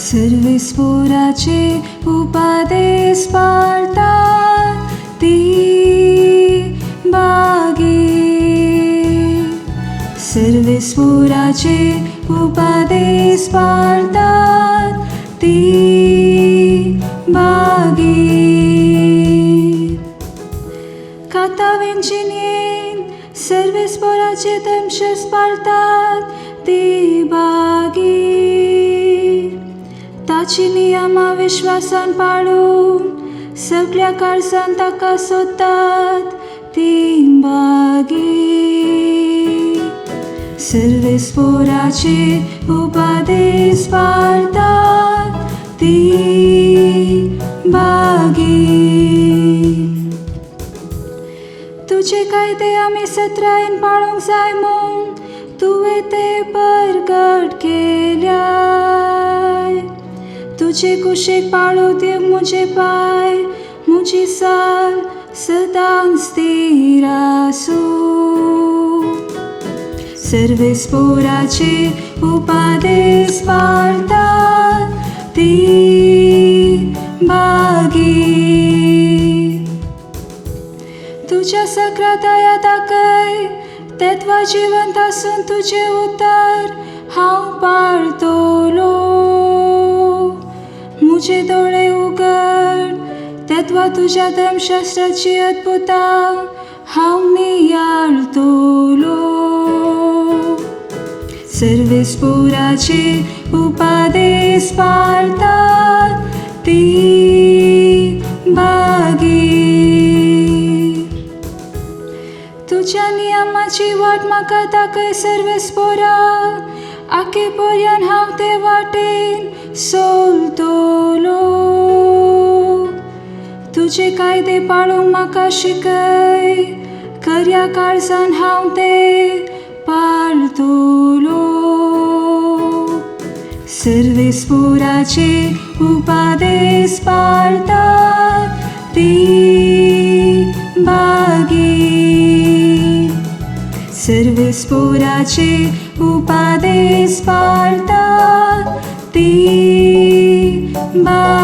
Service पोराचे उपादेश पाळतात ती बागी. Service पोराचे उपादेश पाळतात ती बागी. खाता वेंचिनीन सर्वीस पोराचे तमशेस पाळतात ती बागी. ताची नियमा विश्वासान पाळून सगळ्या काळजान ताका सोदतात ती बागी. सर्वीस पोराचे उपादेश पाळतात ती बागी. तुझे कायदे आमी सत्रायेन पाळूंक जाय म्हूण तुवें ते परगट केल्याय. तुजे कुशीक पाळो दिवंक म्हजे पाय, म्हजी साल सदांच स्थिर आसूं. सर्वीस पोराचे उपादेश पाळतात ती बागी. तुझ्या सगळ्या दया दाखय तेत्वा जिवंत आसून तुझे उतर हांव पाळटलो. मुझे दोळे उगड तेत्वा तुझ्या धर्मशास्त्राची अद्भुतां हांव नियाळटलो. सर्वीस पोराचे उपादेश पाळतात ती बागी. तुझ्या नियमाची वाट म्हाका दाखय सर्वीस पोरा, आखे पर्यान हांव ते वाटेन चलतलो. तुझे कायदे पाळूंक म्हाका शिकय, खऱ्या काळजान हांव ते पाळटलो. सर्वीस पोराचे उपादेश पाळतात ती बागी. सर्वीस पोराचे उपादेश पाळतात ती बागी.